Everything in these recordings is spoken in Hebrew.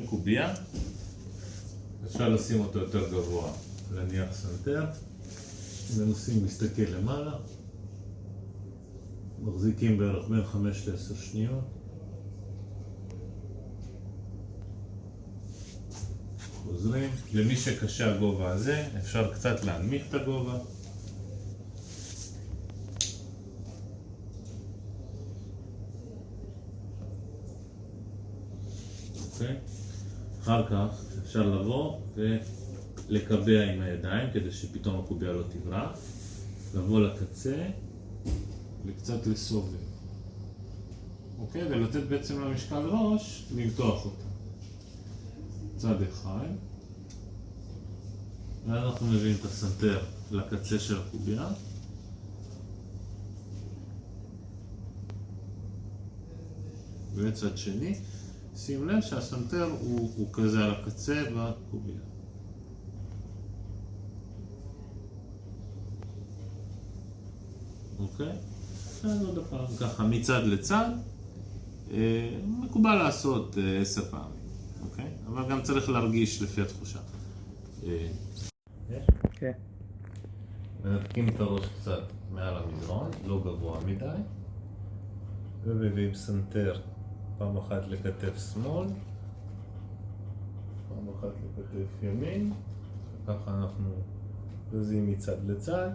קובייה, אפשר לשים אותו יותר גבוה, להניח סנטר, מנסים להסתכל למעלה, מחזיקים בערך בין 5 ל-10 שניות, חוזרים. למי שקשה הגובה הזה, אפשר קצת להנמיך את הגובה. אוקיי? אחר כך אפשר לבוא ולקבע עם הידיים כדי שפתאום הקובייה לא תברח, לבוא לקצה וקצת לסובב. אוקיי? ולתת בעצם למשקל ראש למתוח אותה. צד אחד, ואז אנחנו מביאים את הסנטר לקצה של הקובייה. וצד שני, שים לב שהסנטר הוא כזה על הקצה בקובייה. אוקיי? אז עוד פעם, ככה מצד לצד, מקובל לעשות 10 פעמים. אוקיי? אבל גם צריך להרגיש לפי התחושה. כן. מנתקים את הראש קצת מעל המדרון, לא גבוה מדי. ומביאים סנטר פעם אחת לכתף שמאל, פעם אחת לכתף ימין. ככה אנחנו זזים מצד לצד,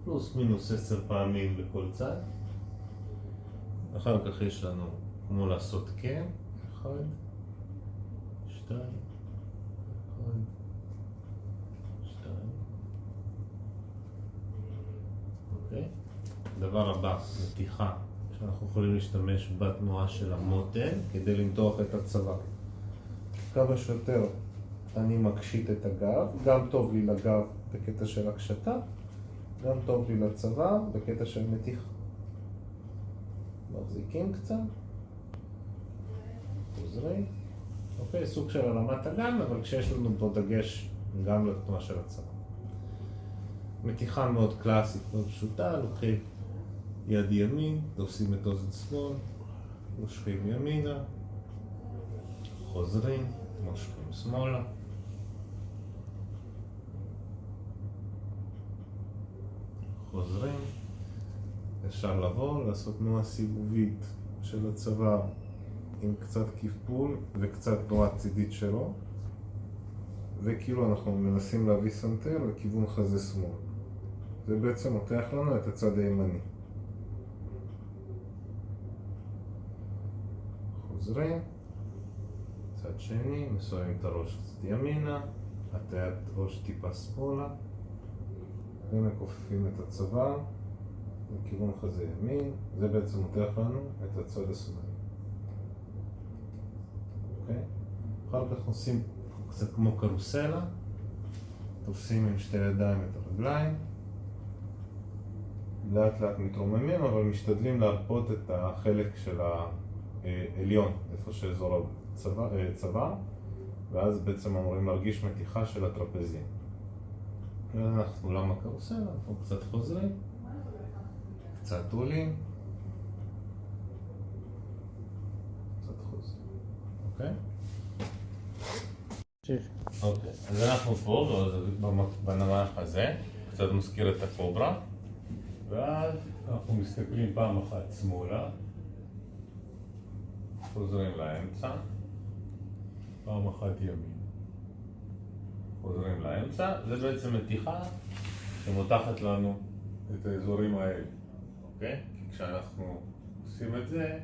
פלוס מינוס 10 פעמים לכל צד. אחר כך יש לנו כמו לעשות כן, 1, 2, 1, 2. אוקיי? דבר הבא, מתיחה, שאנחנו יכולים להשתמש בתנועה של המותן כדי למתוח את הצוואר. כמה שיותר אני מקשיט את הגב, גם טוב לי לגב בקטע של הקשתה, גם טוב לי לצוואר בקטע של מתיחה. מחזיקים קצת, חוזרים. אוקיי, סוג של הרמת הגן, אבל כשיש לנו פה דגש גם לתנועה של הצוואר. מתיחה מאוד קלאסית, מאוד פשוטה, לוקחים יד ימין, תופסים את אוזן שמאל, מושכים ימינה, חוזרים, מושכים שמאלה. חוזרים. אפשר לבוא, לעשות תנועה סיבובית של הצוואר עם קצת כיפול וקצת תנועה צידית שלו, וכאילו אנחנו מנסים להביא סנטר לכיוון חזה שמאל. זה בעצם מותח לנו את הצד הימני. חוזרים, צד שני, מסוים את הראש קצת ימינה, הטיית ראש טיפה שמאלה, ומכופפים את הצוואר לכיוון חזה ימין. זה בעצם מותח לנו את הצד השמאלי. אוקיי? אחר כך עושים קצת כמו קרוסלה, תופסים עם שתי ידיים את הרגליים, לאט לאט מתרוממים, אבל משתדלים להרפות את החלק של העליון, איפה שאזור הצוואר, ואז בעצם אמורים להרגיש מתיחה של הטרפזים. אנחנו למה קרוסלה, אנחנו קצת חוזרים, קצת עולים, קצת חוזרים. אוקיי? אוקיי, אז אנחנו פה, בנמח הזה, קצת מזכיר את הקוברה, ואז אנחנו מסתכלים פעם אחת שמאלה, חוזרים לאמצע, פעם אחת ימין, חוזרים לאמצע. זה בעצם מתיחה שמותחת לנו את האזורים האלה, אוקיי? כי כשאנחנו עושים את זה,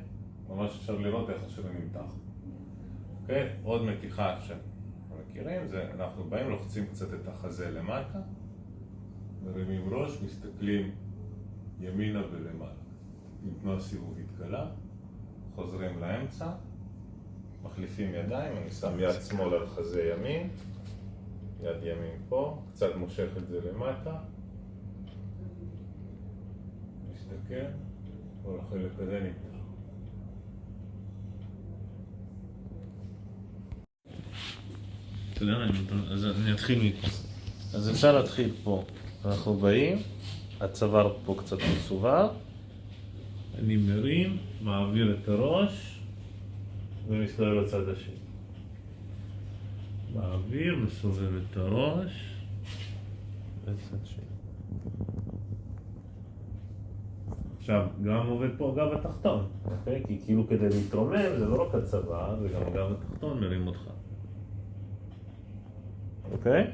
ממש אפשר לראות איך השני נמתח. אוקיי? עוד מתיחה שאנחנו מכירים, זה אנחנו באים, לוחצים קצת את החזה למטה, מרימים ראש, מסתכלים ימינה ולמעלה. עם תנועה סיבובית קלה, חוזרים לאמצע, מחליפים ידיים, אני שם יד שמאל על חזה ימין, יד ימין פה, קצת מושך את זה למטה, מסתכל, כל החלק הזה נמתח. אתה יודע מה, אז אני אתחיל מפה. אז אפשר להתחיל פה. אנחנו באים, הצוואר פה קצת מסובב, אני מרים, מעביר את הראש ומסתובב לצד השני. באוויר, מסובב את הראש. וצד שני. עכשיו, גם עובד פה הגב התחתון, אוקיי? כי כאילו כדי להתרומם זה לא רק הצבא, זה גם הגב התחתון מרים אותך. אוקיי?